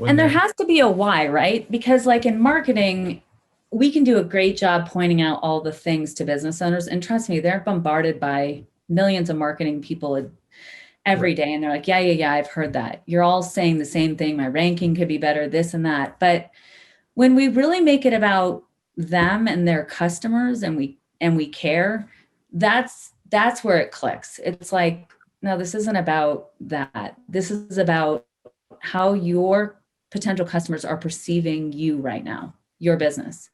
And there has to be a why, right? Because like in marketing, we can do a great job pointing out all the things to business owners. And trust me, they're bombarded by millions of marketing people every day. And they're like, yeah, I've heard that. You're all saying the same thing. My ranking could be better, this and that. But when we really make it about them and their customers and we care, that's where it clicks. It's like, no, this isn't about that. This is about how your potential customers are perceiving you right now, your business.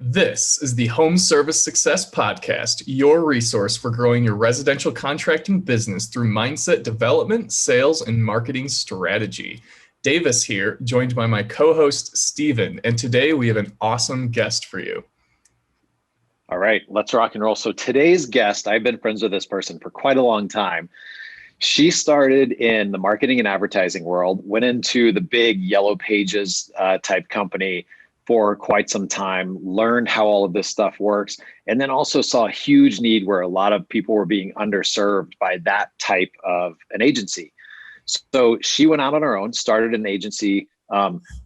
This is the Home Service Success Podcast, your resource for growing your residential contracting business through mindset development, sales, and marketing strategy. Davis here, joined by my co-host, Steven, and today we have an awesome guest for you. All right, let's rock and roll. So today's guest, I've been friends with this person for quite a long time. She started in the marketing and advertising world, went into the big Yellow Pages type company for quite some time, learned how all of this stuff works, and then also saw a huge need where a lot of people were being underserved by that type of an agency. So she went out on her own, started an agency,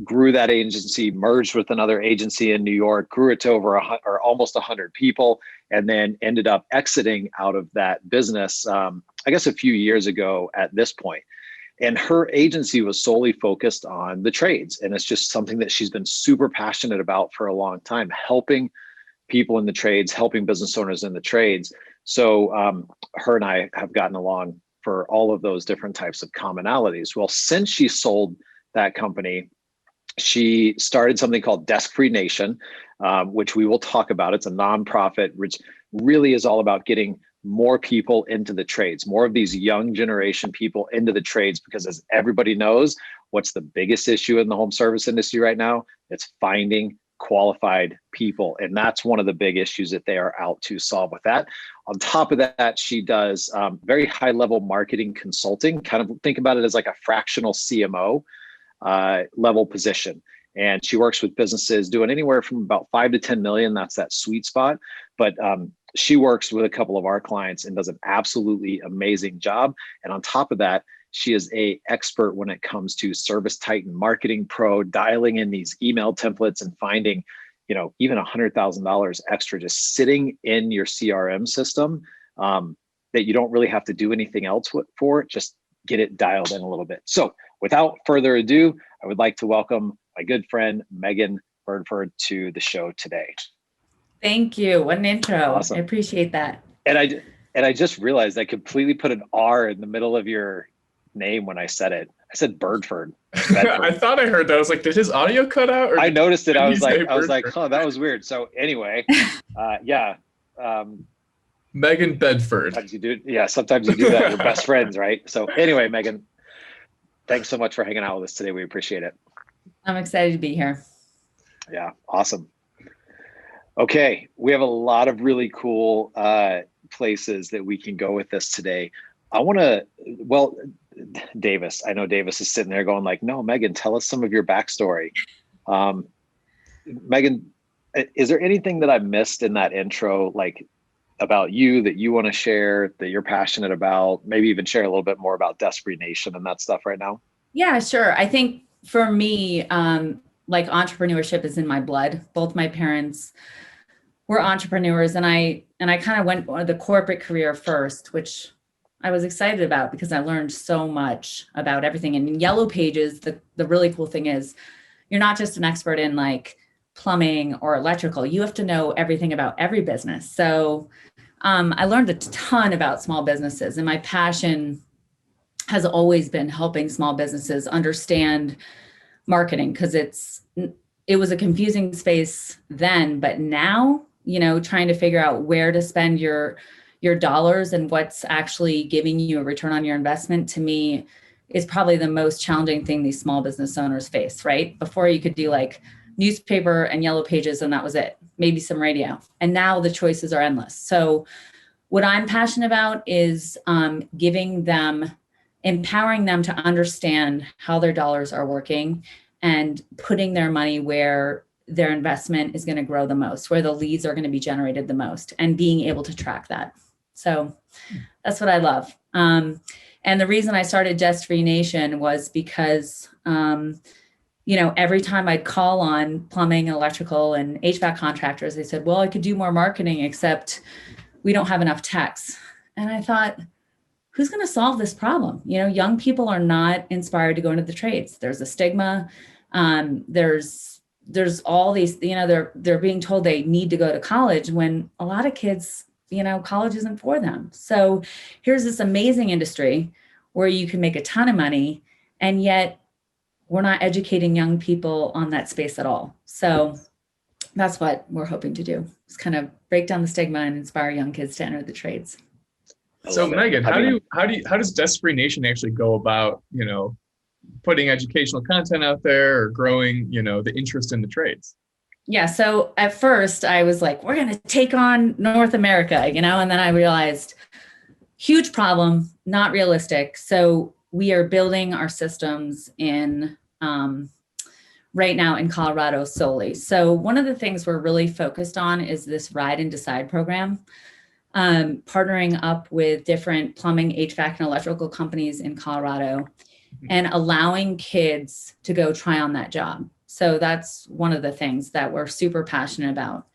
grew that agency, merged with another agency in New York, grew it to over almost 100 people, and then ended up exiting out of that business, I guess a few years ago at this point. And her agency was solely focused on the trades. And it's just something that she's been super passionate about for a long time, helping people in the trades, helping business owners in the trades. So her and I have gotten along for all of those different types of commonalities. Well, since she sold that company, she started something called Desk Free Nation, which we will talk about. It's a nonprofit, which really is all about getting more people into the trades, more of these young generation people into the trades, because as everybody knows, what's the biggest issue in the home service industry right now? It's finding qualified people. And that's one of the big issues that they are out to solve with that. On top of that, she does very high level marketing consulting, kind of think about it as like a fractional CMO level position. And she works with businesses doing anywhere from about 5 to 10 million. That's that sweet spot. But she works with a couple of our clients and does an absolutely amazing job. And on top of that, she is an expert when it comes to Service Titan Marketing Pro, dialing in these email templates and finding, even $100,000 extra just sitting in your CRM system that you don't really have to do anything else for it. Just get it dialed in a little bit. So without further ado, I would like to welcome my good friend, Megan Bedford, to the show today. Thank you. What an intro. Awesome. I appreciate that. And I just realized I completely put an R in the middle of your name when I said it. I said Bedford. I thought I heard that. I was like, did his audio cut out? Or I noticed it. I was like, oh, that was weird. So anyway, yeah. Megan Bedford. Sometimes you do. Yeah, sometimes you do that. We're best friends, right? So anyway, Megan, thanks so much for hanging out with us today. We appreciate it. I'm excited to be here. Yeah, awesome. Okay, we have a lot of really cool places that we can go with this today. Davis, I know Davis is sitting there going like, no, Megan, tell us some of your backstory. Megan, is there anything that I missed in that intro, like about you that you want to share, that you're passionate about, maybe even share a little bit more about Desk Free Nation and that stuff right now? Yeah, sure. I think for me, like entrepreneurship is in my blood. Both my parents were entrepreneurs, and I kind of went the corporate career first, which I was excited about because I learned so much about everything. And in Yellow Pages, the really cool thing is you're not just an expert in like plumbing or electrical. You have to know everything about every business. So I learned a ton about small businesses, and my passion has always been helping small businesses understand marketing, because it was a confusing space then, but now, trying to figure out where to spend your dollars and what's actually giving you a return on your investment, to me, is probably the most challenging thing these small business owners face, right? Before you could do like newspaper and Yellow Pages and that was it, maybe some radio. And now the choices are endless. So what I'm passionate about is empowering them to understand how their dollars are working and putting their money where their investment is going to grow the most, where the leads are going to be generated the most, and being able to track that. So that's what I love. And the reason I started Just Free Nation was because, every time I'd call on plumbing, electrical, and HVAC contractors, they said, well, I could do more marketing, except we don't have enough techs. And I thought, who's going to solve this problem? Young people are not inspired to go into the trades. There's a stigma. There's all these, they're being told they need to go to college, when a lot of kids, college isn't for them. So here's this amazing industry where you can make a ton of money, and yet we're not educating young people on that space at all. So that's what we're hoping to do, is kind of break down the stigma and inspire young kids to enter the trades. So Megan, how does Just Free Nation actually go about, putting educational content out there, or growing, the interest in the trades? Yeah. So at first I was like, we're going to take on North America, and then I realized huge problem, not realistic. So we are building our systems in right now in Colorado solely. So one of the things we're really focused on is this Ride and Decide program, partnering up with different plumbing, HVAC, and electrical companies in Colorado, and allowing kids to go try on that job. So that's one of the things that we're super passionate about.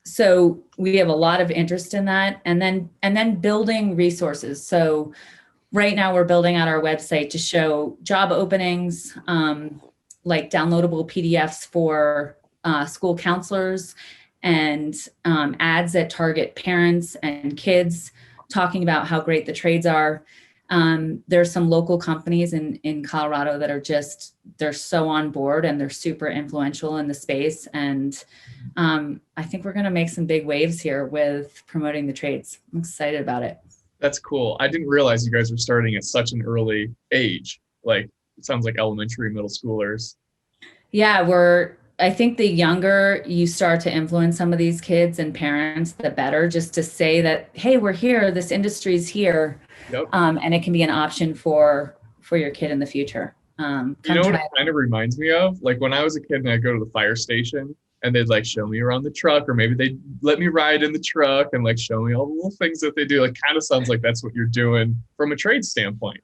So we have a lot of interest in that, and then building resources. So right now we're building out our website to show job openings, like downloadable PDFs for school counselors, and ads that target parents and kids, talking about how great the trades are. There's some local companies in Colorado that are they're so on board, and they're super influential in the space. And I think we're going to make some big waves here with promoting the trades. I'm excited about it. That's cool. I didn't realize you guys were starting at such an early age. Like, it sounds like elementary, middle schoolers. Yeah, I think the younger you start to influence some of these kids and parents, the better, just to say that, hey, we're here, this industry's here. Yep. And it can be an option for your kid in the future. What it kind of reminds me of? Like, when I was a kid and I'd go to the fire station, and they'd like show me around the truck, or maybe they'd let me ride in the truck and like show me all the little things that they do. Like, kind of sounds like that's what you're doing from a trade standpoint.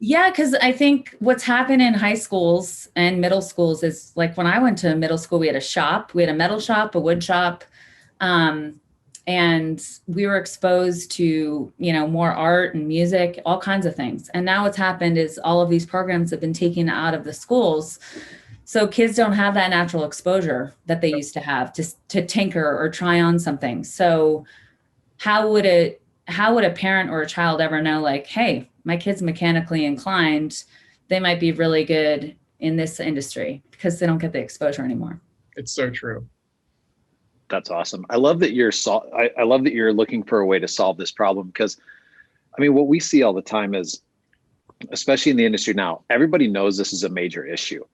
Yeah, because I think what's happened in high schools and middle schools is, like, when I went to middle school, we had a shop, we had a metal shop, a wood shop, and we were exposed to, more art and music, all kinds of things. And now what's happened is all of these programs have been taken out of the schools. So kids don't have that natural exposure that they used to have to tinker or try on something. So how would a parent or a child ever know, like, hey, my kid's mechanically inclined, they might be really good in this industry, because they don't get the exposure anymore. It's so true. That's awesome. I love that I love that you're looking for a way to solve this problem, because what we see all the time is, especially in the industry now, everybody knows this is a major issue,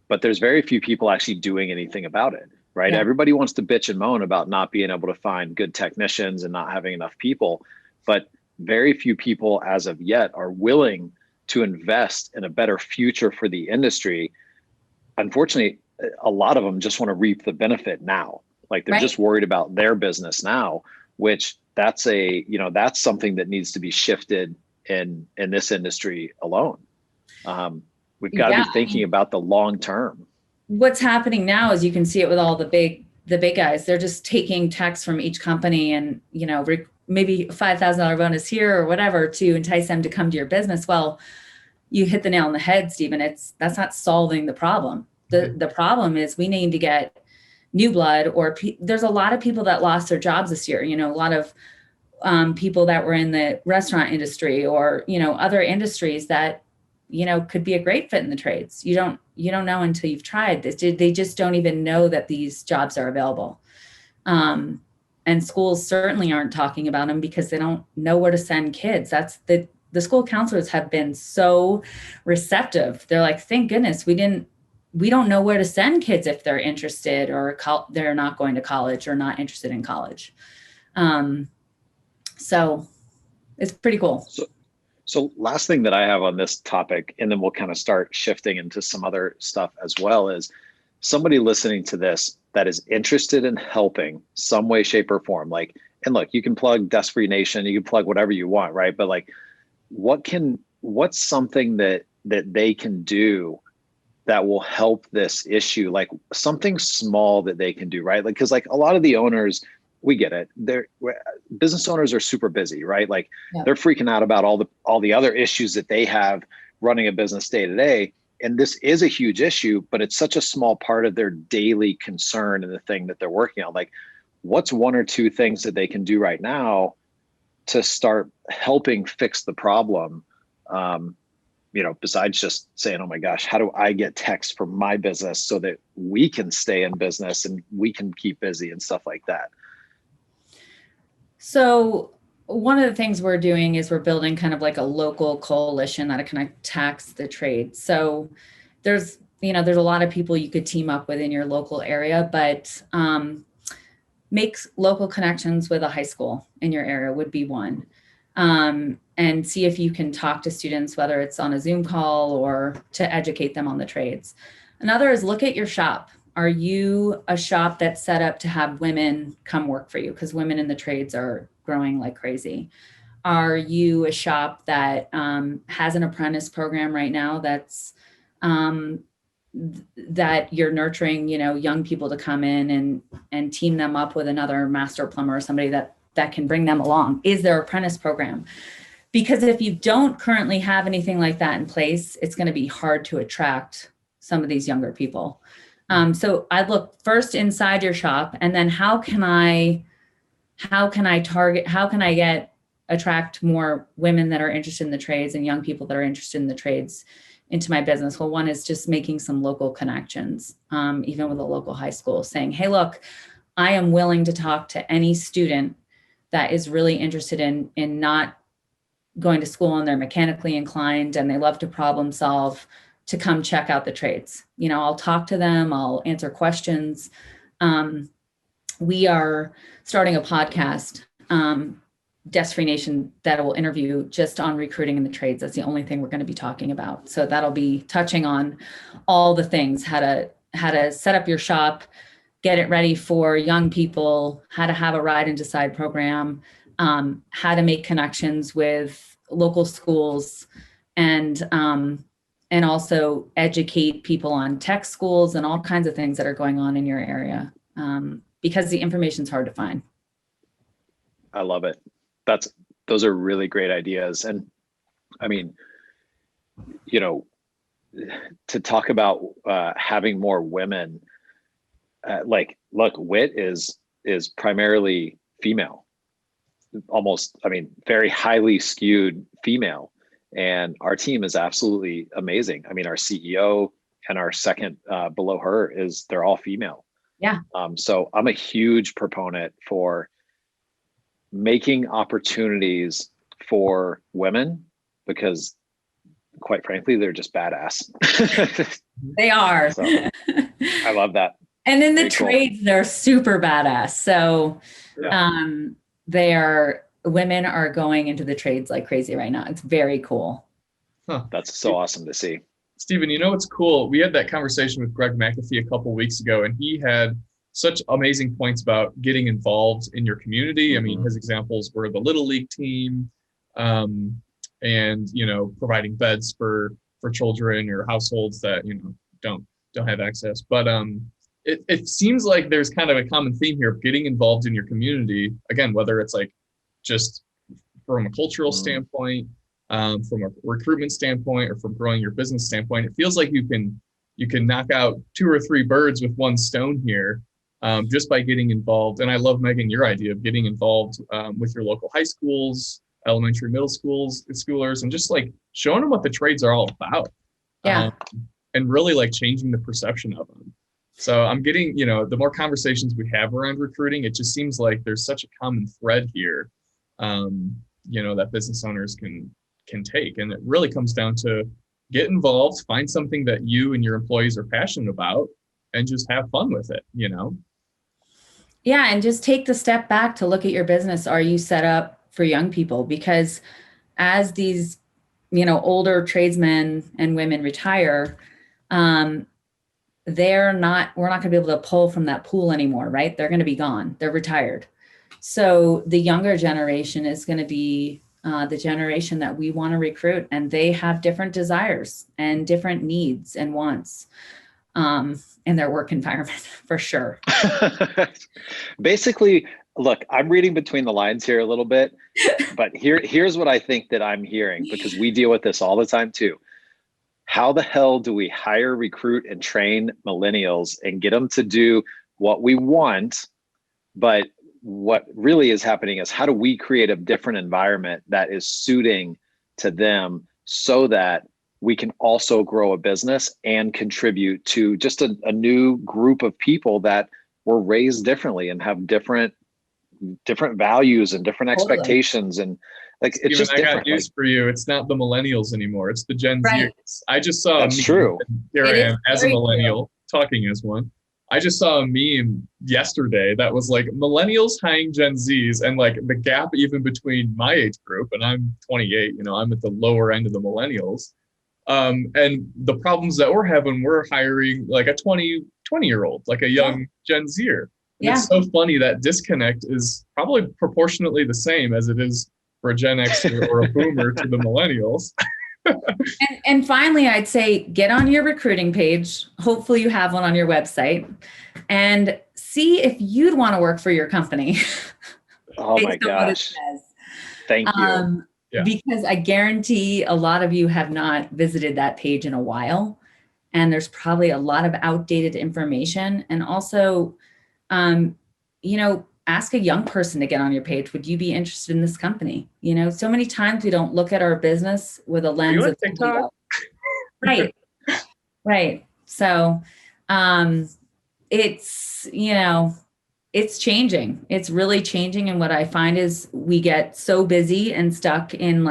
but there's very few people actually doing anything about it, right? Yeah. Everybody wants to bitch and moan about not being able to find good technicians and not having enough people, but very few people as of yet are willing to invest in a better future for the industry. Unfortunately, a lot of them just want to reap the benefit now. Like, they're just worried about their business now, which that's something that needs to be shifted in this industry alone. We've got to be thinking about the long term. What's happening now is, you can see it with all the big guys. They're just taking techs from each company and, maybe a $5,000 bonus here or whatever to entice them to come to your business. Well, you hit the nail on the head, Stephen. That's not solving the problem. The problem is, we need to get new blood, or there's a lot of people that lost their jobs this year. A lot of people that were in the restaurant industry or, other industries that, could be a great fit in the trades. You don't know until you've tried this. They just don't even know that these jobs are available. And schools certainly aren't talking about them, because they don't know where to send kids. That's the school counselors have been so receptive. They're like, thank goodness we don't know where to send kids if they're interested, or they're not going to college, or not interested in college. So it's pretty cool. So last thing that I have on this topic, and then we'll kind of start shifting into some other stuff as well, is somebody listening to this that is interested in helping some way, shape, or form, like, and look, you can plug Desk Free Nation, you can plug whatever you want, right? But like, what's something that they can do that will help this issue, like something small that they can do, right? Like, because like a lot of the owners, we get it. Business owners are super busy, right? Like they're freaking out about all the other issues that they have running a business day to day. And this is a huge issue, but it's such a small part of their daily concern and the thing that they're working on. Like, what's one or two things that they can do right now to start helping fix the problem? Besides just saying, oh my gosh, how do I get text from my business so that we can stay in business and we can keep busy and stuff like that? So one of the things we're doing is we're building kind of like a local coalition that kind of attacks the trade. So there's a lot of people you could team up with in your local area, but make local connections with a high school in your area would be one. And see if you can talk to students, whether it's on a Zoom call or to educate them on the trades. Another is look at your shop. Are you a shop that's set up to have women come work for you? Because women in the trades are growing like crazy. Are you a shop that has an apprentice program right now that's that you're nurturing, young people to come in and team them up with another master plumber or somebody that can bring them along? Is there apprentice program? Because if you don't currently have anything like that in place, it's going to be hard to attract some of these younger people. So I look first inside your shop, and then how can I attract more women that are interested in the trades and young people that are interested in the trades into my business? Well, one is just making some local connections, even with a local high school, saying, hey, look, I am willing to talk to any student that is really interested in not going to school and they're mechanically inclined and they love to problem solve, to come check out the trades. I'll talk to them, I'll answer questions. We are starting a podcast, Desk Free Nation, that will interview just on recruiting in the trades. That's the only thing we're going to be talking about. So that'll be touching on all the things, how to set up your shop, get it ready for young people, how to have a ride and decide program, how to make connections with local schools, and also educate people on tech schools and all kinds of things that are going on in your area, because the information's hard to find. I love it. Those are really great ideas. And I mean, to talk about having more women, look, WIT is primarily female, very highly skewed female. And our team is absolutely amazing. I mean, our CEO and our second below her they're all female. Yeah. So I'm a huge proponent for making opportunities for women, because quite frankly, they're just badass. They are. So, I love that. And in the trades, they're super badass. So women are going into the trades like crazy right now. It's very cool. Huh. That's so awesome to see. Stephen, what's cool? We had that conversation with Greg McAfee a couple of weeks ago, and he had such amazing points about getting involved in your community. I mean, his examples were the Little League team, and providing beds for children or households that don't have access. But it seems like there's kind of a common theme here of getting involved in your community. Again, whether it's like just from a cultural standpoint, from a recruitment standpoint, or from growing your business standpoint, it feels like you can knock out 2 or 3 birds with one stone here, just by getting involved. And I love, Megan, your idea of getting involved with your local high schools, elementary, middle schoolers, and just like showing them what the trades are all about. Yeah. And really like changing the perception of them. So I'm getting, the more conversations we have around recruiting, it just seems like there's such a common thread here, that business owners can take. And it really comes down to get involved, find something that you and your employees are passionate about, and just have fun with it, Yeah. And just take the step back to look at your business. Are you set up for young people? Because as these, older tradesmen and women retire, we're not going to be able to pull from that pool anymore, right? They're going to be gone. They're retired. So the younger generation is going to be the generation that we want to recruit, and they have different desires and different needs and wants in their work environment for sure. Basically, look, I'm reading between the lines here a little bit, but here's what I think that I'm hearing, because we deal with this all the time too. How the hell do we hire, recruit, and train millennials and get them to do what we want? But what really is happening is, how do we create a different environment that is suiting to them so that we can also grow a business and contribute to just a new group of people that were raised differently and have different values and different expectations. And like, it's just I got different. news for you. It's not the millennials anymore. It's the Gen Right. Zers. I just saw That's true. Here I It is am as a very millennial talking as one. I just saw a meme yesterday that was like millennials hiring Gen Zs, and like the gap even between my age group, and I'm 28, I'm at the lower end of the millennials. And the problems that we're having, we're hiring like a 20-year-old, like a young Gen Zer. And it's so funny, that disconnect is probably proportionately the same as it is for a Gen Xer or a boomer to the millennials. And finally, I'd say get on your recruiting page. Hopefully you have one on your website, and see if you'd want to work for your company. Oh my gosh. Thank you. Because I guarantee a lot of you have not visited that page in a while, and there's probably a lot of outdated information. And also, ask a young person to get on your page. Would you be interested in this company? So many times we don't look at our business with a lens of TikTok. Right. So, it's changing. It's really changing. And what I find is we get so busy and stuck in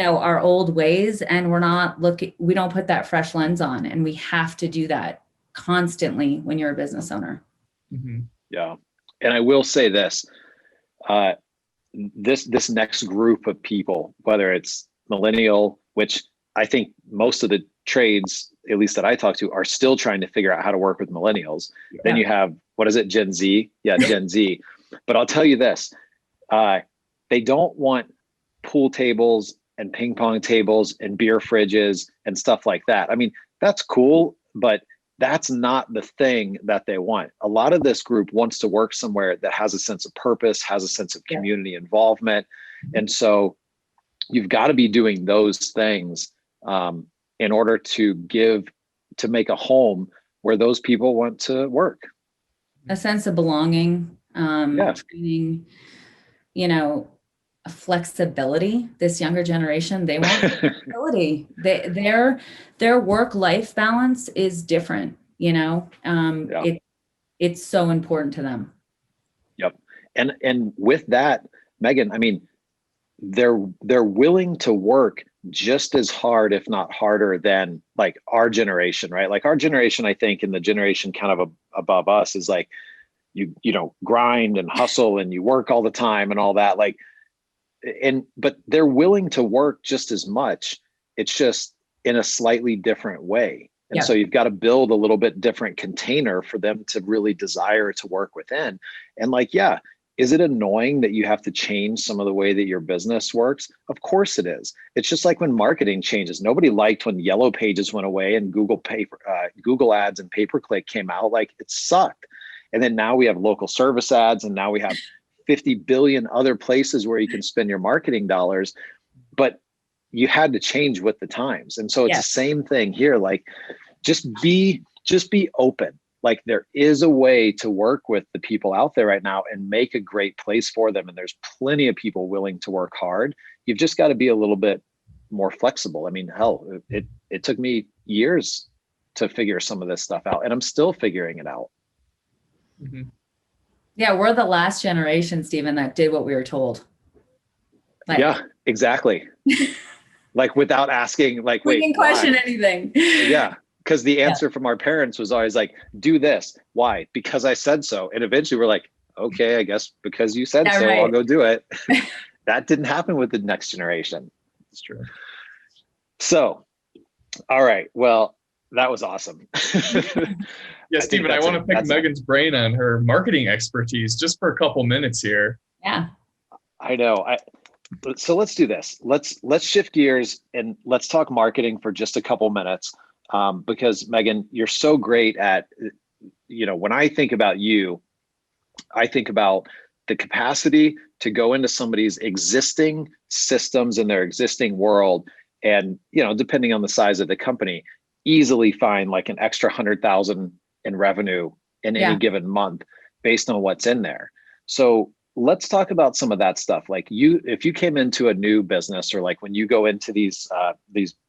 our old ways, and we don't put that fresh lens on, and we have to do that constantly when you're a business owner. Mm-hmm. Yeah. And I will say this, this next group of people, whether it's millennial, which I think most of the trades, at least that I talk to, are still trying to figure out how to work with millennials. Yeah. Then you have, what is it? Gen Z? Yeah, Gen Z. But I'll tell you this, they don't want pool tables and ping pong tables and beer fridges and stuff like that. I mean, that's cool, but that's not the thing that they want. A lot of this group wants to work somewhere that has a sense of purpose, has a sense of community involvement. And so you've got to be doing those things in order to make a home where those people want to work. A sense of belonging, training, flexibility. This younger generation, they want flexibility. Their work-life balance is different. It's so important to them. Yep. And with that, Megan, I mean, they're willing to work just as hard, if not harder, than like our generation, right? Like our generation, I think, and the generation kind of above us is like, you grind and hustle and you work all the time and all that. But they're willing to work just as much. It's just in a slightly different way. And so you've got to build a little bit different container for them to really desire to work within. And is it annoying that you have to change some of the way that your business works? Of course it is. It's just like when marketing changes. Nobody liked when Yellow Pages went away and Google ads and pay-per-click came out. Like, it sucked. And then now we have local service ads, and now we have 50 billion other places where you can spend your marketing dollars, but you had to change with the times. And so it's the same thing here. Like, just be open. Like, there is a way to work with the people out there right now and make a great place for them. And there's plenty of people willing to work hard. You've just got to be a little bit more flexible. I mean, hell, it took me years to figure some of this stuff out, and I'm still figuring it out. Mm-hmm. Yeah, we're the last generation, Stephen, that did what we were told. Yeah, exactly. Without asking, we didn't question anything. Yeah, because the answer from our parents was always like, do this. Why? Because I said so. And eventually we're like, okay, I guess because you said so, right. I'll go do it. That didn't happen with the next generation. It's true. So, all right. Well, That was awesome. Yeah, I think Stephen, I want to pick that's Megan's brain on her marketing expertise just for a couple minutes here. Yeah. I know. So let's do this. Let's shift gears and let's talk marketing for just a couple minutes. Because Megan, you're so great at, when I think about you, I think about the capacity to go into somebody's existing systems in their existing world, and depending on the size of the company, easily find like an extra 100,000 in revenue in any Yeah. given month based on what's in there. So let's talk about some of that stuff. Like if you came into a new business, or like when you go into these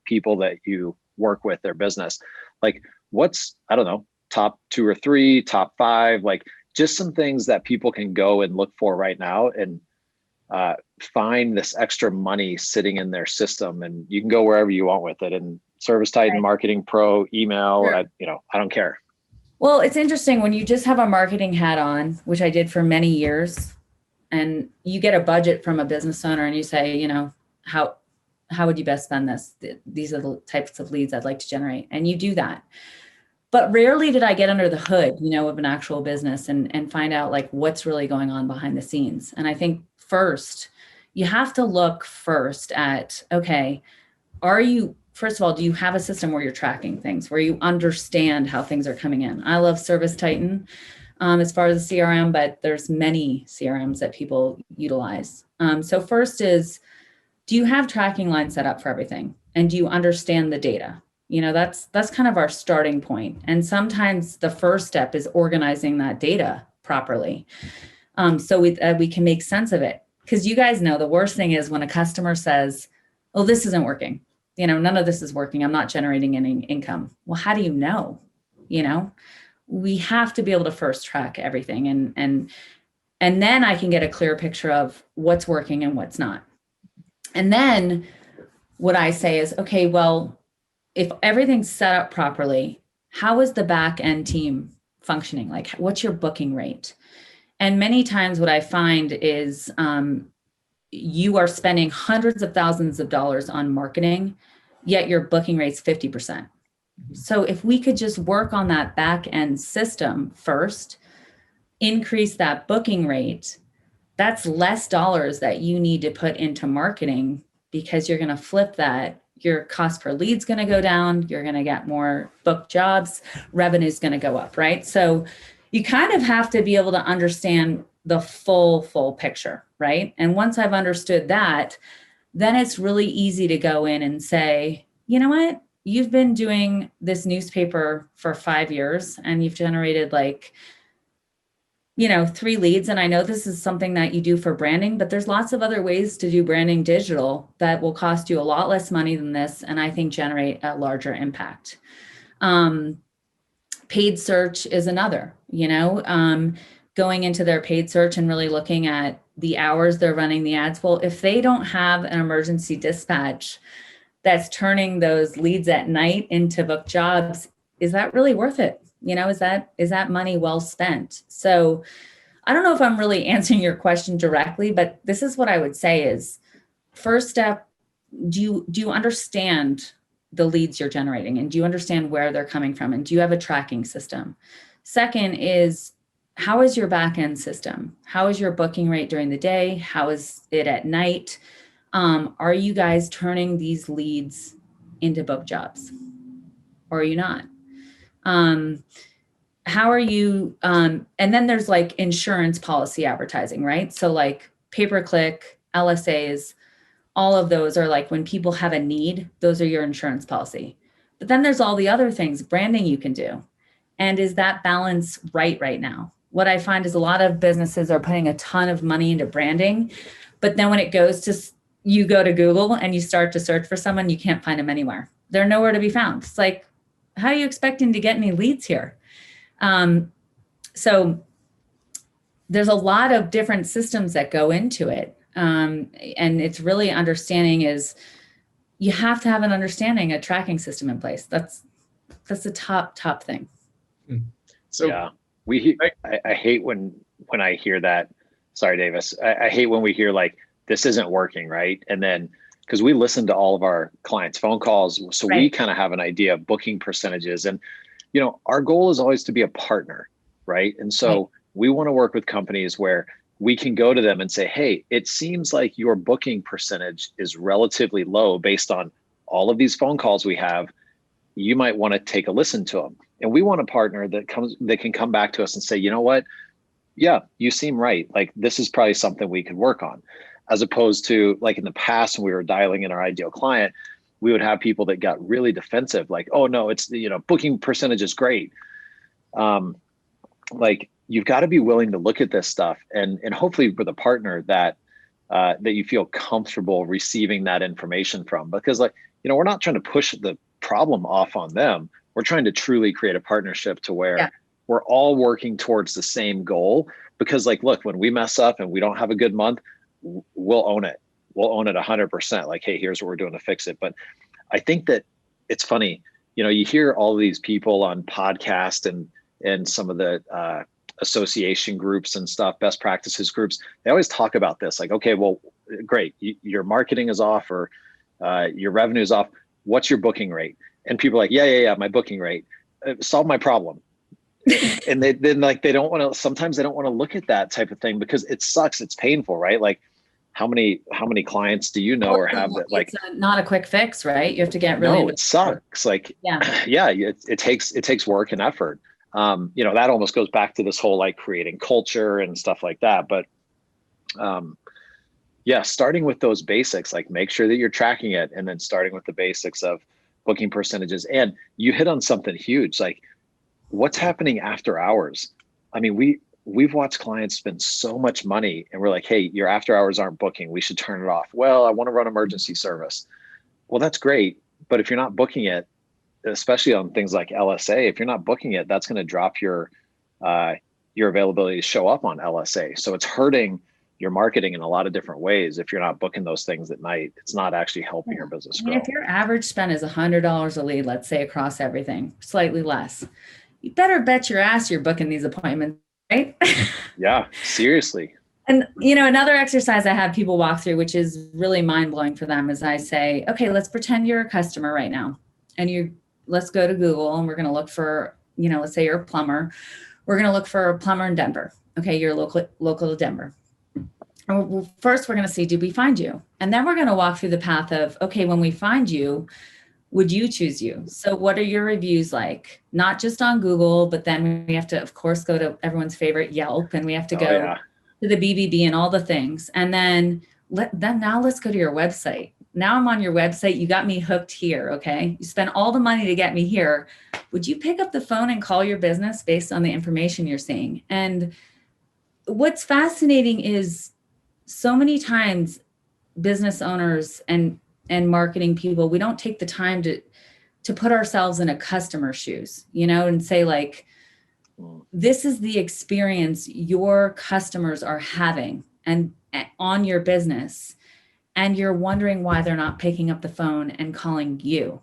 people that you work with, their business, like what's, I don't know, top 2 or 3, top 5, like just some things that people can go and look for right now and find this extra money sitting in their system, and you can go wherever you want with it. And Service Titan, Right. Marketing Pro, email, Sure. I don't care. Well, it's interesting when you just have a marketing hat on, which I did for many years, and you get a budget from a business owner and you say, how would you best spend this? These are the types of leads I'd like to generate. And you do that. But rarely did I get under the hood, of an actual business and find out like what's really going on behind the scenes. And I think first, you have to look first at, okay, first of all, do you have a system where you're tracking things, where you understand how things are coming in? I love Service Titan as far as the CRM, but there's many CRMs that people utilize. So first is, do you have tracking lines set up for everything? And do you understand the data? That's kind of our starting point. And sometimes the first step is organizing that data properly, so we can make sense of it. Because you guys know the worst thing is when a customer says, "Oh, this isn't working. None of this is working. I'm not generating any income." Well, how do you know? We have to be able to first track everything, and then I can get a clear picture of what's working and what's not. And then what I say is, okay, well, if everything's set up properly, how is the back end team functioning? Like, what's your booking rate? And many times what I find is you are spending hundreds of thousands of dollars on marketing, yet your booking rate's 50%. So if we could just work on that back end system first, increase that booking rate, that's less dollars that you need to put into marketing, because you're going to flip that. Your cost per lead's going to go down. You're going to get more booked jobs. Revenue's going to go up, right? So you kind of have to be able to understand the full picture, right? And once I've understood that, then it's really easy to go in and say, you know what? You've been doing this newspaper for 5 years and you've generated 3 leads. And I know this is something that you do for branding, but there's lots of other ways to do branding digital that will cost you a lot less money than this, and I think generate a larger impact. Paid search is another, going into their paid search and really looking at the hours they're running the ads. Well, if they don't have an emergency dispatch that's turning those leads at night into booked jobs, is that really worth it? Is that money well spent? So I don't know if I'm really answering your question directly, but this is what I would say is, first step, do you understand the leads you're generating, and do you understand where they're coming from, and do you have a tracking system? Second is, how is your back end system? How is your booking rate during the day? How is it at night? Are you guys turning these leads into booked jobs, or are you not? How are you, and then there's insurance policy advertising, right? So pay-per-click, LSAs, all of those are when people have a need, those are your insurance policy. But then there's all the other things, branding you can do. And is that balance right now? What I find is a lot of businesses are putting a ton of money into branding, but then when it goes to, you go to Google and you start to search for someone, you can't find them anywhere. They're nowhere to be found. It's how are you expecting to get any leads here? So there's a lot of different systems that go into it. And it's really understanding is, you have to have an understanding, a tracking system in place. That's the top thing. So yeah, I hate when I hear that. Sorry, Davis. I hate when we hear this isn't working, right? And then because we listen to all of our clients' phone calls. So we Right. kind of have an idea of booking percentages. And, our goal is always to be a partner, right? And so Right. we want to work with companies where we can go to them and say, hey, it seems like your booking percentage is relatively low based on all of these phone calls we have. You might want to take a listen to them. And we want a partner that can come back to us and say, you know what? Yeah, you seem right. Like, this is probably something we could work on, as opposed to like in the past when we were dialing in our ideal client, we would have people that got really defensive, like, oh no, it's booking percentage is great. Like, you've got to be willing to look at this stuff, and hopefully with a partner that you feel comfortable receiving that information from, because we're not trying to push the problem off on them. We're trying to truly create a partnership to where we're all working towards the same goal. Because look, when we mess up and we don't have a good month, we'll own it. We'll own it 100%. Like, hey, here's what we're doing to fix it. But I think that it's funny, you hear all of these people on podcasts and some of the association groups and stuff, best practices groups, they always talk about this. Like, okay, well, great. Your marketing is off, or your revenue is off. What's your booking rate? And people are like, yeah, my booking rate. Solve my problem. And they don't want to, sometimes they don't want to look at that type of thing because it sucks. It's painful, right? Like, how many clients do you know or have that? Like, it's not a quick fix, right? You have to get really. No, it sucks. Like, yeah, it takes work and effort. That almost goes back to this whole like creating culture and stuff like that. But starting with those basics, like make sure that you're tracking it, and then starting with the basics of booking percentages. And you hit on something huge, like what's happening after hours. I mean, we've watched clients spend so much money, and we're like, hey, your after hours aren't booking. We should turn it off. Well, I want to run emergency service. Well, that's great. But if you're not booking it, especially on things like LSA, if you're not booking it, that's going to drop your availability to show up on LSA. So it's hurting your marketing in a lot of different ways. If you're not booking those things at night, it's not actually helping your business grow. If your average spend is $100 a lead, let's say across everything, slightly less, you better bet your ass you're booking these appointments, right? Yeah, seriously. And, another exercise I have people walk through, which is really mind blowing for them, is I say, okay, let's pretend you're a customer right now. And let's go to Google, and we're going to look for, let's say you're a plumber. We're going to look for a plumber in Denver. Okay. You're local to Denver. Well, first we're going to see, did we find you? And then we're going to walk through the path of, okay, when we find you, would you choose you? So what are your reviews like? Not just on Google, but then we have to, of course, go to everyone's favorite Yelp, and we have to go to the BBB and all the things. And then now let's go to your website. Now I'm on your website. You got me hooked here. Okay. You spent all the money to get me here. Would you pick up the phone and call your business based on the information you're seeing? And what's fascinating is so many times business owners and marketing people, we don't take the time to put ourselves in a customer's shoes, and say like, this is the experience your customers are having and on your business. And you're wondering why they're not picking up the phone and calling you.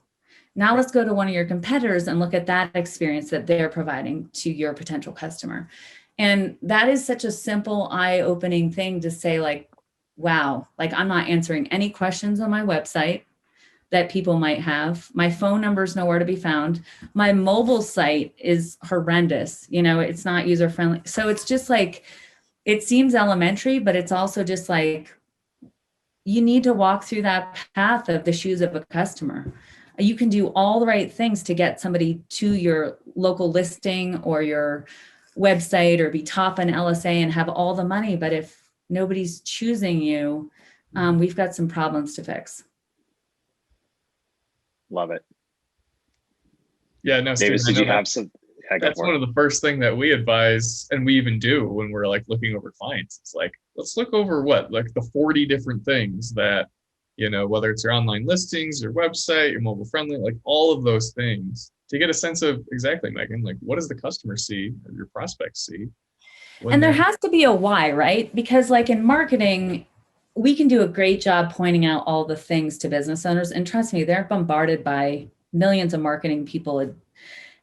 Now let's go to one of your competitors and look at that experience that they're providing to your potential customer. And that is such a simple, eye-opening thing to say, like, wow, like I'm not answering any questions on my website that people might have. My phone number is nowhere to be found. My mobile site is horrendous. It's not user-friendly. So it's just like, it seems elementary, but it's also just like, you need to walk through that path of the shoes of a customer. You can do all the right things to get somebody to your local listing or your website, or be top in LSA and have all the money. But if nobody's choosing you, we've got some problems to fix. Love it. Yeah, no, Davis, Steve, did you have some? That's one of the first things that we advise, and we even do when we're like looking over clients. It's like, let's look over like the 40 different things that, whether it's your online listings, your website, your mobile friendly, like all of those things, to get a sense of exactly, Megan, like what does the customer see or your prospects see? And there has to be a why, right? Because like in marketing, we can do a great job pointing out all the things to business owners. And trust me, they're bombarded by millions of marketing people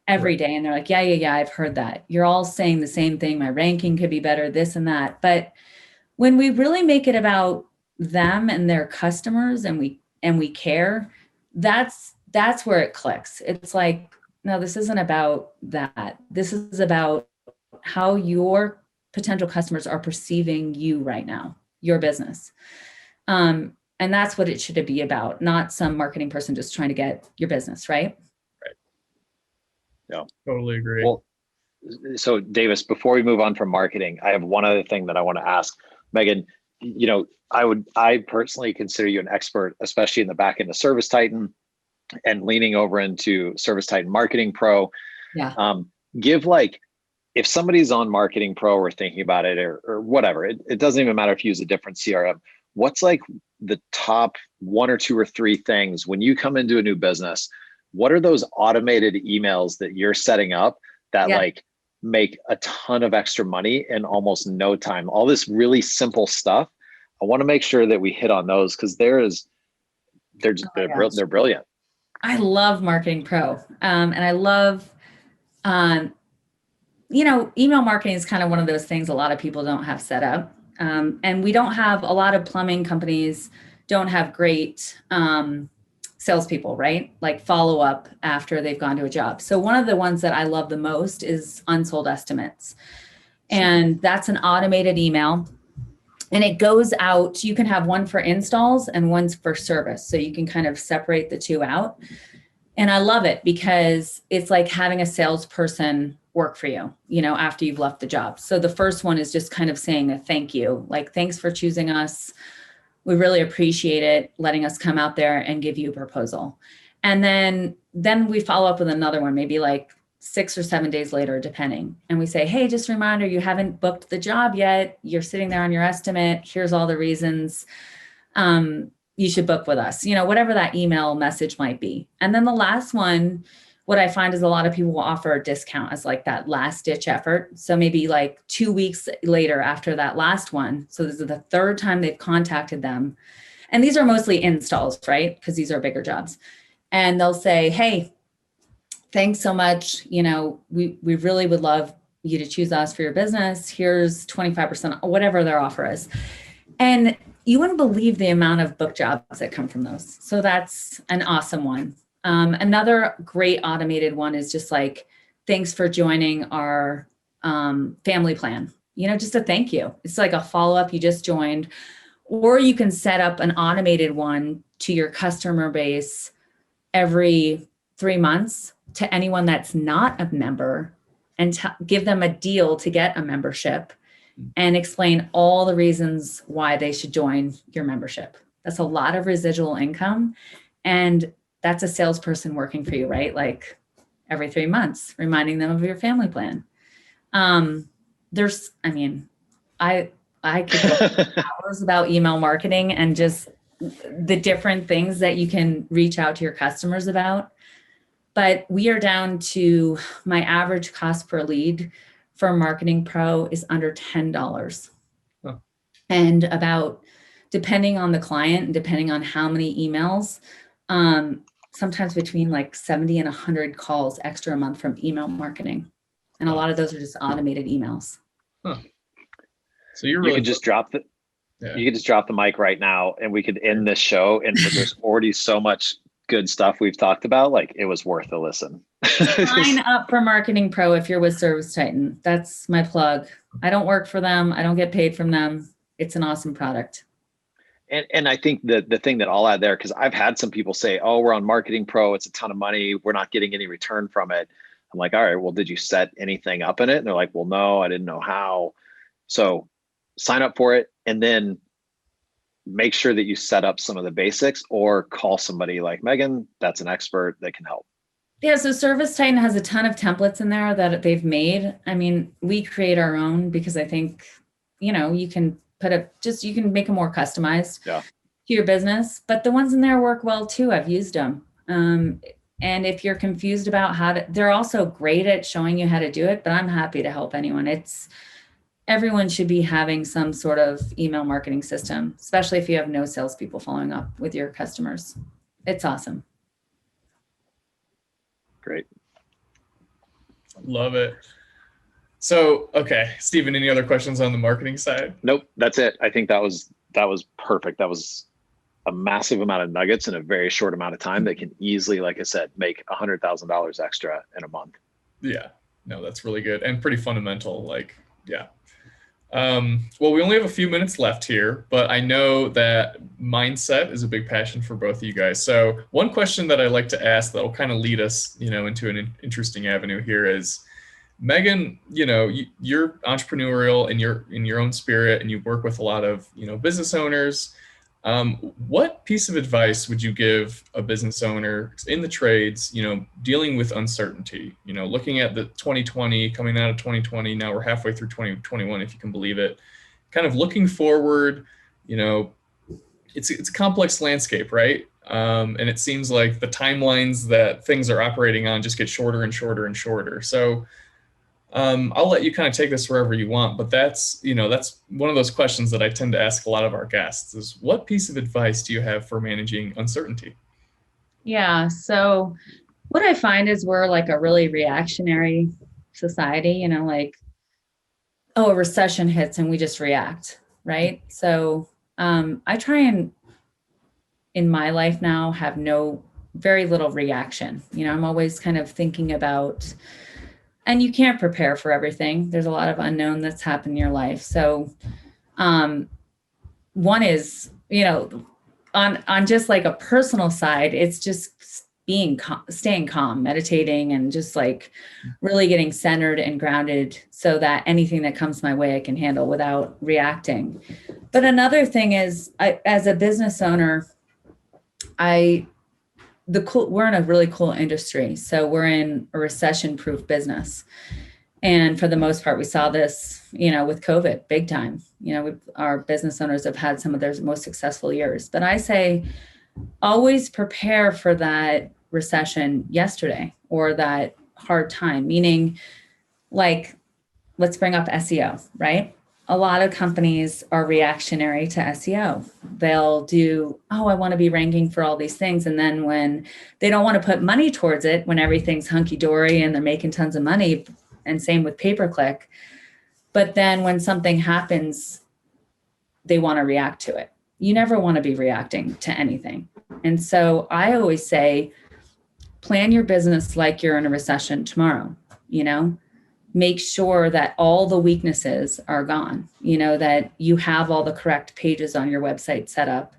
every day. And they're like, yeah, I've heard that. You're all saying the same thing. My ranking could be better, this and that. But when we really make it about them and their customers, and we and we care, that's where it clicks. It's like, no, this isn't about that. This is about how your potential customers are perceiving you right now, your business. And that's what it should be about, not some marketing person just trying to get your business, right? Right. Yeah. Totally agree. Well, so Davis, before we move on from marketing, I have one other thing that I want to ask. Megan, I personally consider you an expert, especially in the back end of Service Titan and leaning over into Service Titan Marketing Pro. Yeah. Give if somebody's on Marketing Pro or thinking about it or whatever, it doesn't even matter if you use a different CRM. What's the top 1 or 2 or 3 things when you come into a new business? What are those automated emails that you're setting up that make a ton of extra money in almost no time? All this really simple stuff. I want to make sure that we hit on those because they're brilliant. I love Marketing Pro. And I love, email marketing is kind of one of those things a lot of people don't have set up. And we don't have a lot of plumbing companies don't have great salespeople, right? Like follow up after they've gone to a job. So one of the ones that I love the most is unsold estimates. And that's an automated email. And it goes out, you can have one for installs and one's for service. So you can kind of separate the two out. And I love it because it's like having a salesperson work for you, after you've left the job. So the first one is just kind of saying a thank you, like, thanks for choosing us. We really appreciate it, letting us come out there and give you a proposal. And then we follow up with another one, maybe 6 or 7 days later, depending. And we say, hey, just a reminder, you haven't booked the job yet. You're sitting there on your estimate. Here's all the reasons you should book with us, whatever that email message might be. And then the last one, what I find is a lot of people will offer a discount as that last ditch effort. So maybe 2 weeks later after that last one. So this is the third time they've contacted them. And these are mostly installs, right? Because these are bigger jobs. And they'll say, hey, thanks so much. We really would love you to choose us for your business. Here's 25%, whatever their offer is. And you wouldn't believe the amount of book jobs that come from those. So that's an awesome one. Another great automated one is just thanks for joining our family plan. Just a thank you. It's like a follow-up, you just joined. Or you can set up an automated one to your customer base every 3 months to anyone that's not a member and give them a deal to get a membership and explain all the reasons why they should join your membership. That's a lot of residual income. And that's a salesperson working for you, right? Every 3 months, reminding them of your family plan. I could go hours about email marketing and just the different things that you can reach out to your customers about. But we are down to my average cost per lead for Marketing Pro is under $10. Oh. And about, depending on the client and depending on how many emails, sometimes between 70 and 100 calls extra a month from email marketing. And a lot of those are just automated emails. Huh. So you could just drop the mic right now and we could end this show. And there's already so much good stuff we've talked about. It was worth a listen. Sign up for Marketing Pro if you're with Service Titan. That's my plug. I don't work for them. I don't get paid from them. It's an awesome product. And I think the thing that I'll add there, because I've had some people say, oh, we're on Marketing Pro, it's a ton of money, we're not getting any return from it. I'm like, all right, well, did you set anything up in it? And they're like, well, no, I didn't know how. So sign up for it and then make sure that you set up some of the basics or call somebody like Megan, that's an expert that can help. Yeah, so Service Titan has a ton of templates in there that they've made. We create our own because I think, you can you can make them more customized to your business, but the ones in there work well too. I've used them. And if you're confused about they're also great at showing you how to do it, but I'm happy to help anyone. Everyone should be having some sort of email marketing system, especially if you have no salespeople following up with your customers. It's awesome. Great. Love it. So, okay, Stephen, any other questions on the marketing side? Nope, that's it. I think that was perfect. That was a massive amount of nuggets in a very short amount of time that can easily, like I said, make $100,000 extra in a month. Yeah, no, that's really good and pretty fundamental. Like, yeah. Well, we only have a few minutes left here, but I know that mindset is a big passion for both of you guys. So one question that I like to ask that will kind of lead us, into an interesting avenue here is, Megan, you're entrepreneurial in your own spirit, and you work with a lot of, business owners. What piece of advice would you give a business owner in the trades, dealing with uncertainty, looking at the 2020, coming out of 2020, now we're halfway through 2021, if you can believe it, kind of looking forward, it's a complex landscape, right? And it seems like the timelines that things are operating on just get shorter and shorter and shorter. So I'll let you kind of take this wherever you want, but that's one of those questions that I tend to ask a lot of our guests is, what piece of advice do you have for managing uncertainty? Yeah. So what I find is we're like a really reactionary society, like, oh, a recession hits and we just react. Right. So I try and in my life now have very little reaction. I'm always kind of thinking about, and you can't prepare for everything. There's a lot of unknown that's happened in your life. So one is, on just like a personal side, it's just staying calm, meditating, and just like really getting centered and grounded so that anything that comes my way, I can handle without reacting. But another thing is, as a business owner, we're in a really cool industry. So we're in a recession-proof business. And for the most part, we saw this, with COVID big time. Our business owners have had some of their most successful years. But I say, always prepare for that recession yesterday or that hard time, meaning like, let's bring up SEO, right? A lot of companies are reactionary to SEO. They'll do, oh, I want to be ranking for all these things. And then when they don't want to put money towards it, when everything's hunky-dory and they're making tons of money, and same with pay-per-click. But then when something happens, they want to react to it. You never want to be reacting to anything. And so I always say, plan your business like you're in a recession tomorrow, make sure that all the weaknesses are gone, that you have all the correct pages on your website set up,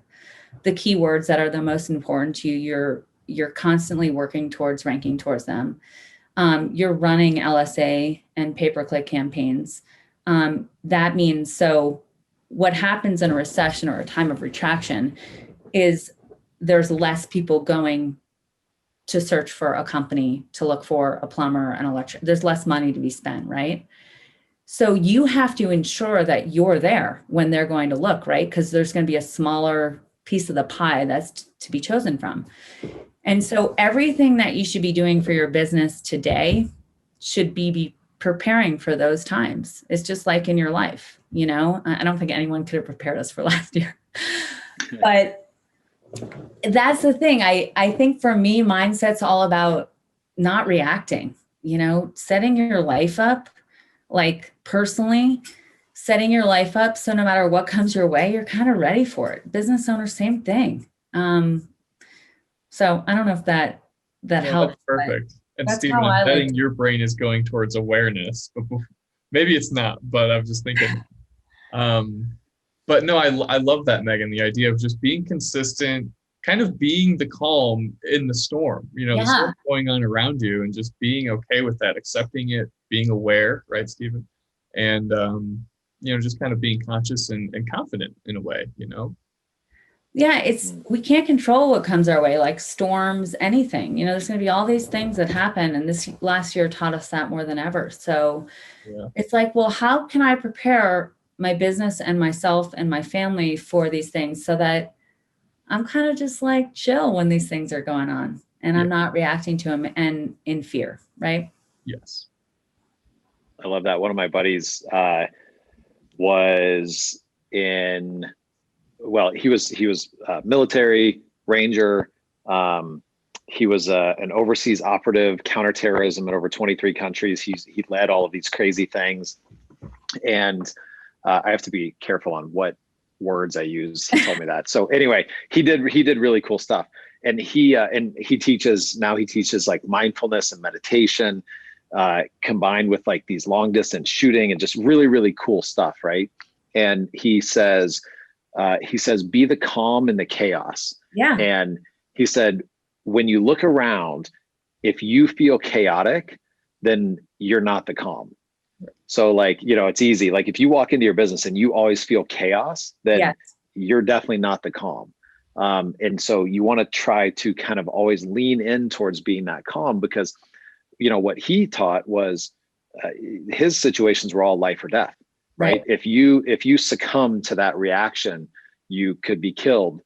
the keywords that are the most important to you, you're constantly working towards ranking towards them. You're running LSA and pay-per-click campaigns. That means, so what happens in a recession or a time of retraction is there's less people going to search for a company, to look for a plumber, an electrician. There's less money to be spent, right? So you have to ensure that you're there when they're going to look, right? Because there's going to be a smaller piece of the pie that's to be chosen from. And so everything that you should be doing for your business today should be preparing for those times. It's just like in your life, I don't think anyone could have prepared us for last year. But that's the thing. I think for me, mindset's all about not reacting, setting your life up, like personally, setting your life up so no matter what comes your way, you're kind of ready for it. Business owners, same thing. So I don't know if that helps. That's perfect. And that's Stephen, how I I'm like betting your brain is going towards awareness. Maybe it's not, but I'm just thinking. But no, I love that, Megan, the idea of just being consistent, kind of being the calm in the storm, the storm going on around you, and just being okay with that, accepting it, being aware, right, Stephen? And, just kind of being conscious and confident in a way, Yeah, we can't control what comes our way, like storms, anything. There's going to be all these things that happen. And this last year taught us that more than ever. So It's like, well, how can I prepare my business and myself and my family for these things so that I'm kind of just like chill when these things are going on and I'm not reacting to them and in fear, right? Yes. I love that. One of my buddies was in, well, he was a military ranger. He was an overseas operative, counterterrorism in over 23 countries. He led all of these crazy things. And I have to be careful on what words I use. He told me that. So anyway, he did really cool stuff. And he teaches like mindfulness and meditation, combined with like these long distance shooting and just really, really cool stuff. Right. And he says, be the calm in the chaos. Yeah. And he said, when you look around, if you feel chaotic, then you're not the calm. So like, it's easy. Like if you walk into your business and you always feel chaos, then Yes. you're definitely not the calm. And so you want to try to kind of always lean in towards being that calm, because, what he taught was his situations were all life or death, right? If you succumb to that reaction, you could be killed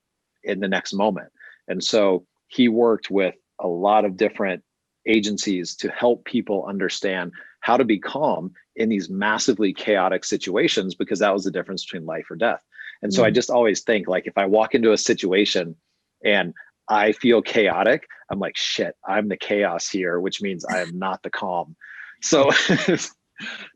in the next moment. And so he worked with a lot of different agencies to help people understand how to be calm in these massively chaotic situations, because that was the difference between life or death. And so I just always think, like, if I walk into a situation and I feel chaotic, I'm like, shit, I'm the chaos here, which means I am not the calm. So,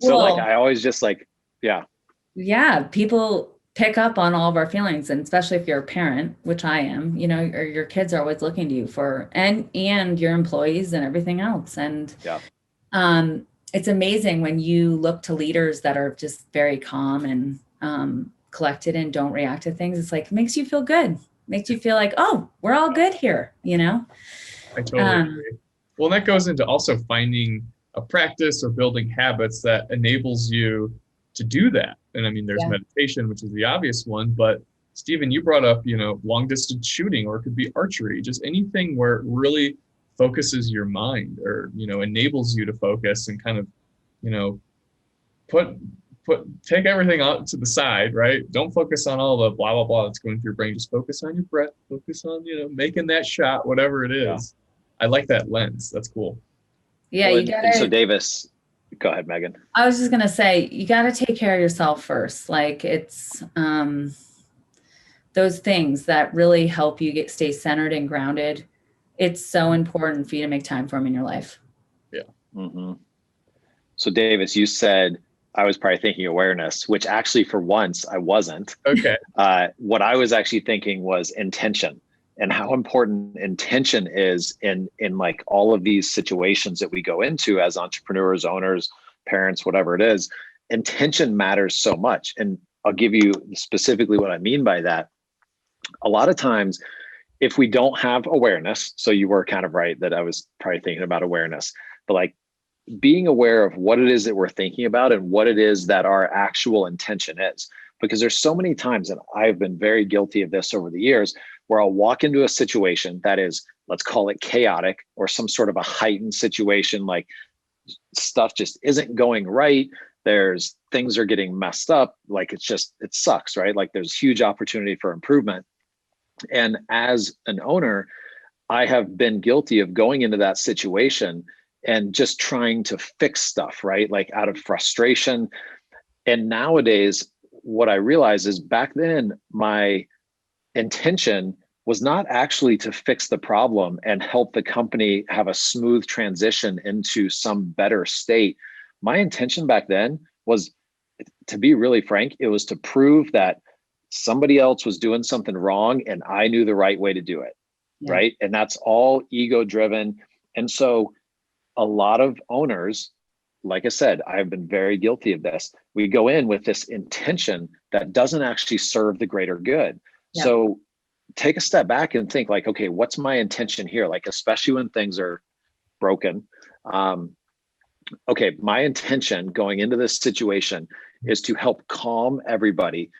like, I always just like, yeah, people pick up on all of our feelings, and especially if you're a parent, which I am, or your kids are always looking to you for, and your employees and everything else. And it's amazing when you look to leaders that are just very calm and collected and don't react to things. It's like, it makes you feel good. Makes you feel like, oh, we're all good here, I totally agree. Well, that goes into also finding a practice or building habits that enables you to do that. And I mean, there's meditation, which is the obvious one, but Stephen, you brought up, long distance shooting, or it could be archery, just anything where it really focuses your mind, or, enables you to focus and kind of, take everything out to the side, right? Don't focus on all the blah, blah, blah that's going through your brain. Just focus on your breath, focus on, making that shot, whatever it is. I like that lens. That's cool. Yeah. Well, and so Davis, go ahead, Megan. I was just going to say, you got to take care of yourself first. Like, it's those things that really help you stay centered and grounded. It's so important for you to make time for them in your life. Yeah. Mm-hmm. So Davis, you said, I was probably thinking awareness, which actually for once I wasn't. Okay. What I was actually thinking was intention, and how important intention is in like all of these situations that we go into as entrepreneurs, owners, parents, whatever it is. Intention matters so much. And I'll give you specifically what I mean by that. A lot of times, if we don't have awareness, so you were kind of right that I was probably thinking about awareness, but like being aware of what it is that we're thinking about and what it is that our actual intention is. Because there's so many times, and I've been very guilty of this over the years, where I'll walk into a situation that is, let's call it chaotic, or some sort of a heightened situation, like stuff just isn't going right. There's things are getting messed up. Like it sucks, right? Like there's huge opportunity for improvement. And as an owner, I have been guilty of going into that situation and just trying to fix stuff, right? Like out of frustration. And nowadays, what I realize is back then, my intention was not actually to fix the problem and help the company have a smooth transition into some better state. My intention back then was, to be really frank, it was to prove that somebody else was doing something wrong and I knew the right way to do it, right? And that's all ego driven. And so a lot of owners, like I said, I've been very guilty of this. We go in with this intention that doesn't actually serve the greater good. Yeah. So take a step back and think like, okay, what's my intention here? Like, especially when things are broken. Okay, my intention going into this situation is to help calm everybody,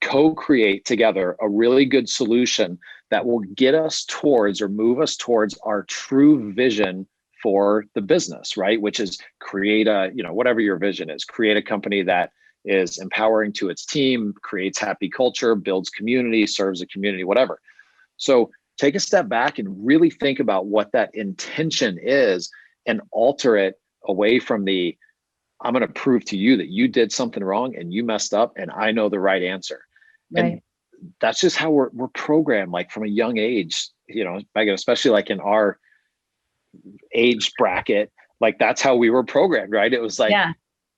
co-create together a really good solution that will get us towards or move us towards our true vision for the business, right? Which is create whatever your vision is, create a company that is empowering to its team, creates happy culture, builds community, serves a community, whatever. So take a step back and really think about what that intention is and alter it away from I'm going to prove to you that you did something wrong and you messed up and I know the right answer. Right. And that's just how we're programmed, like from a young age, Megan, especially like in our age bracket, like that's how we were programmed, right? It was like,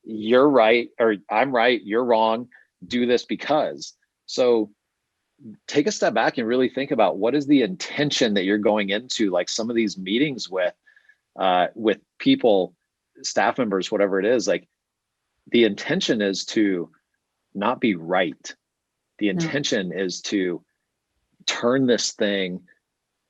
You're right, or I'm right, you're wrong. do this because. So take a step back and really think about what is the intention that you're going into, like some of these meetings with people, staff members, whatever it is. Like the intention is to not be right. The intention is to turn this thing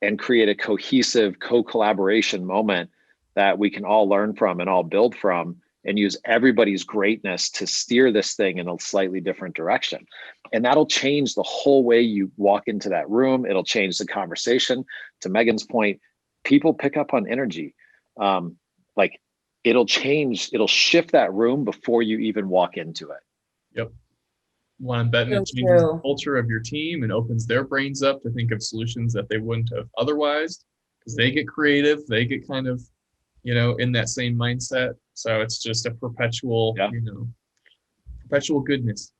and create a cohesive co-collaboration moment that we can all learn from and all build from, and use everybody's greatness to steer this thing in a slightly different direction. And that'll change the whole way you walk into that room. It'll change the conversation. To Megan's point, people pick up on energy. Like it'll shift that room before you even walk into it. Yep. Well, I'm betting it changes the culture of your team and opens their brains up to think of solutions that they wouldn't have otherwise, because they get creative, they get kind of, in that same mindset. So it's just a perpetual, perpetual goodness.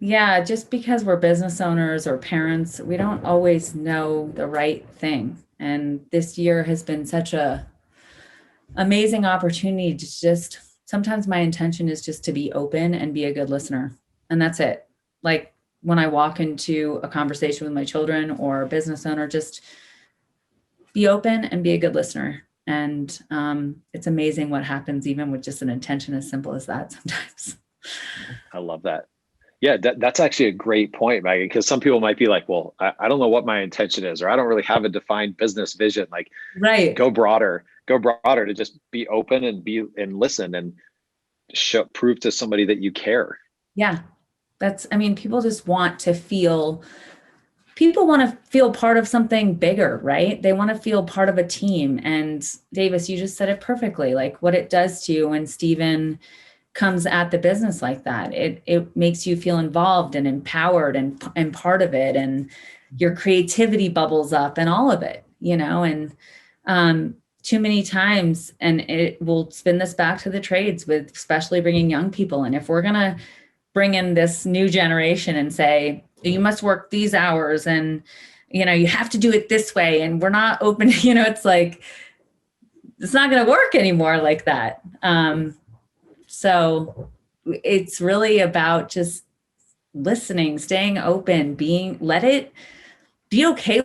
Yeah, just because we're business owners or parents, we don't always know the right thing. And this year has been such a amazing opportunity to just, sometimes my intention is just to be open and be a good listener. And that's it. Like when I walk into a conversation with my children or a business owner, just be open and be a good listener. And it's amazing what happens even with just an intention as simple as that sometimes. I love that. Yeah, that's actually a great point, Megan, because some people might be like, well, I don't know what my intention is, or I don't really have a defined business vision. Like, right. Go broader to just be open and listen and prove to somebody that you care. Yeah. People just want to feel part of something bigger, right? They want to feel part of a team. And Davis, you just said it perfectly, like what it does to you when Stephen comes at the business like that. It makes you feel involved and empowered and part of it. And your creativity bubbles up and all of it, and too many times, and it will spin this back to the trades with especially bringing young people in. If we're going to bring in this new generation and say, you must work these hours and, you have to do it this way. And we're not open, it's like, it's not going to work anymore like that. So it's really about just listening, staying open, be okay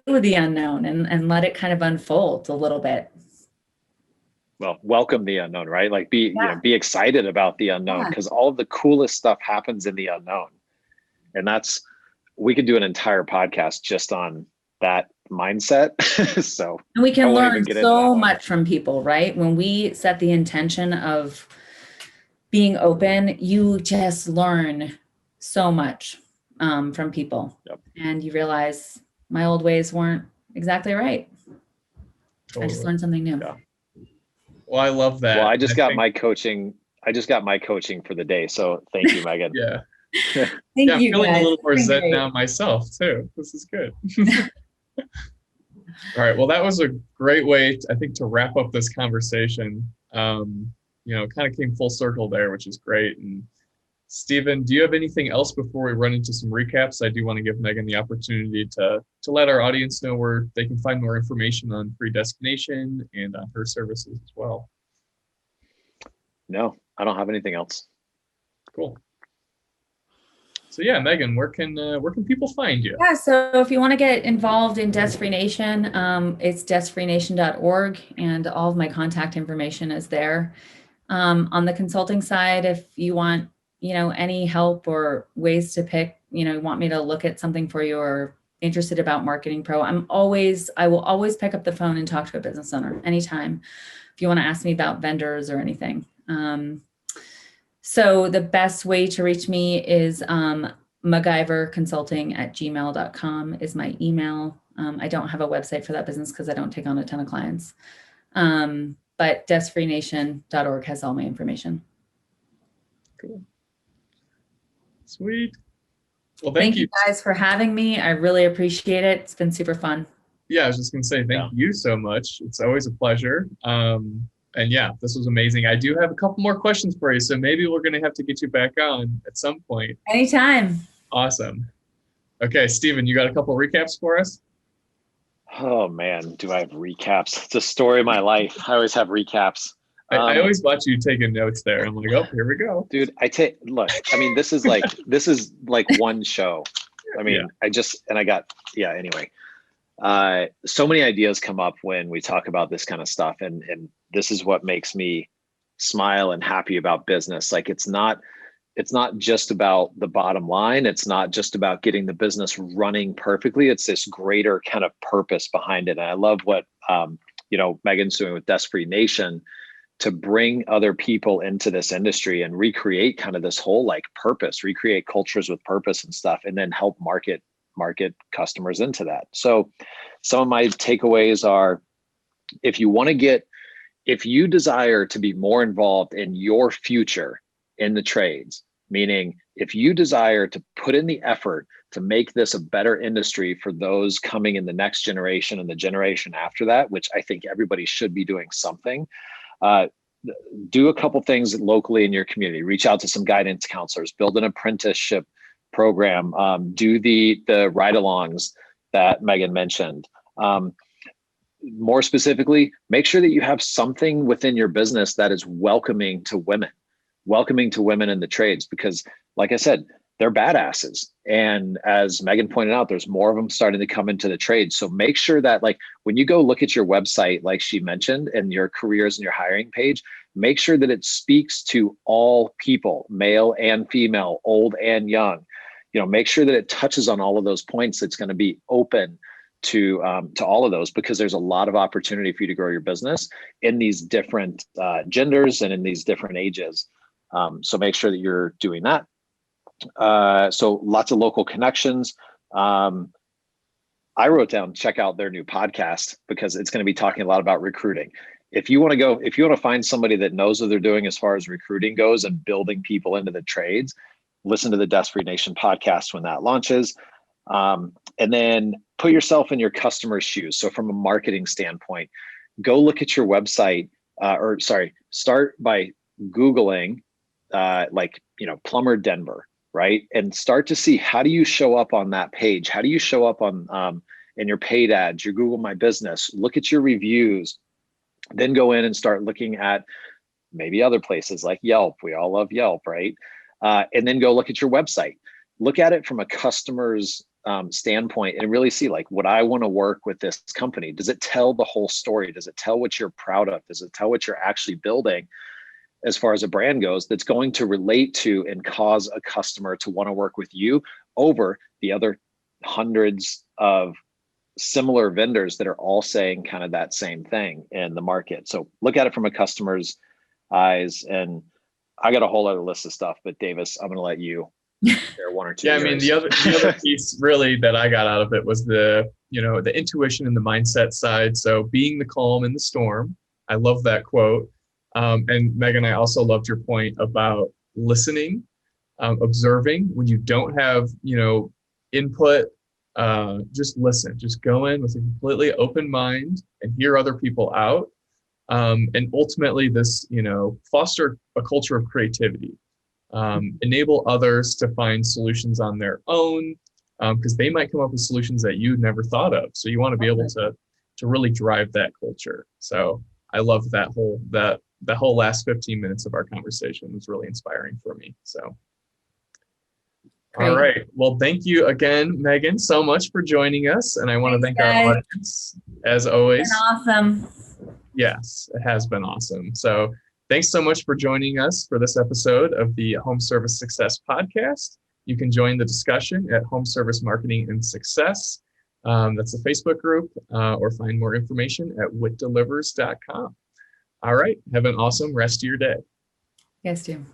with the unknown and let it kind of unfold a little bit. Well, welcome the unknown, right? Like be excited about the unknown, because all of the coolest stuff happens in the unknown. And we could do an entire podcast just on that mindset. So and we can learn so much from people, right? When we set the intention of being open, you just learn so much from people. Yep. And you realize my old ways weren't exactly right. Totally. I just learned something new. Yeah. Well, I love that. Well, I just got my coaching for the day. So thank you, Megan. Yeah. Thank you. I'm feeling guys. a little more zen now myself too. This is good. All right. Well, that was a great way, I think, to wrap up this conversation. Kind of came full circle there, which is great. And Stephen, do you have anything else before we run into some recaps? I do want to give Megan the opportunity to let our audience know where they can find more information on Predestination and on her services as well. No, I don't have anything else. Cool. So yeah, Megan, where can people find you? Yeah, so if you want to get involved in Desk Free Nation, it's deskfreenation.org, and all of my contact information is there. On the consulting side, if you want, any help or ways to pick, want me to look at something for you or interested about Marketing Pro, I will always pick up the phone and talk to a business owner anytime if you want to ask me about vendors or anything. So the best way to reach me is mugyverconsulting@gmail.com is my email. I don't have a website for that business because I don't take on a ton of clients. But deskfreenation.org has all my information. Cool. Sweet. Well, thank you guys for having me. I really appreciate it. It's been super fun. Yeah, I was just going to say thank you so much. It's always a pleasure. And yeah, this was amazing. I do have a couple more questions for you, so maybe we're going to have to get you back on at some point. Anytime. Awesome. Okay, Stephen, you got a couple recaps for us? Oh man, do I have recaps? It's a story of my life. I always have recaps. I always watch you taking notes there. I'm like, oh, here we go. Dude, look, I mean, this is like one show. I mean, anyway. So many ideas come up when we talk about this kind of stuff. And this is what makes me smile and happy about business. Like, it's not just about the bottom line. It's not just about getting the business running perfectly. It's this greater kind of purpose behind it. And I love what, Megan's doing with Desk Free Nation, to bring other people into this industry and recreate kind of this whole like purpose, recreate cultures with purpose and stuff, and then help market customers into that. So some of my takeaways are, if you desire to be more involved in your future in the trades, meaning if you desire to put in the effort to make this a better industry for those coming in the next generation and the generation after that, which I think everybody should be doing something, do a couple things locally in your community. Reach out to some guidance counselors, build an apprenticeship program, do the ride-alongs that Megan mentioned. More specifically, make sure that you have something within your business that is welcoming to women in the trades, because like I said, they're badasses. And as Megan pointed out, there's more of them starting to come into the trade. So make sure that, like, when you go look at your website, like she mentioned, and your careers and your hiring page, make sure that it speaks to all people, male and female, old and young. Make sure that it touches on all of those points. That's going to be open to all of those, because there's a lot of opportunity for you to grow your business in these different genders and in these different ages. So make sure that you're doing that. So lots of local connections. I wrote down, check out their new podcast, because it's going to be talking a lot about recruiting. If you want to find somebody that knows what they're doing as far as recruiting goes and building people into the trades, listen to the Desk Free Nation podcast when that launches. And then put yourself in your customer's shoes. So from a marketing standpoint, go look at your website, start by Googling, plumber Denver, right? And start to see, how do you show up on that page? How do you show up on in your paid ads, your Google My Business? Look at your reviews, then go in and start looking at maybe other places like Yelp. We all love Yelp, right? And then go look at your website. Look at it from a customer's standpoint and really see, like, would I want to work with this company? Does it tell the whole story? Does it tell what you're proud of? Does it tell what you're actually building as far as a brand goes, that's going to relate to and cause a customer to want to work with you over the other hundreds of similar vendors that are all saying kind of that same thing in the market? So look at it from a customer's eyes. And I got a whole other list of stuff, but Davis, I'm going to let you share one or two. Yeah, I mean, the other piece really that I got out of it was the intuition and the mindset side. So being the calm in the storm. I love that quote. And Megan, I also loved your point about listening, observing when you don't have, input, just listen, just go in with a completely open mind and hear other people out. And ultimately this, foster a culture of creativity, enable others to find solutions on their own, because they might come up with solutions that you never thought of. So you want to be able to really drive that culture. So I love that whole last 15 minutes of our conversation was really inspiring for me. So, great. All right. Well, thank you again, Megan, so much for joining us. And I want to thank our audience, as always. It's been awesome. Yes, it has been awesome. So thanks so much for joining us for this episode of the Home Service Success Podcast. You can join the discussion at Home Service Marketing and Success. That's the Facebook group, or find more information at witdelivers.com. All right. Have an awesome rest of your day. Yes, too.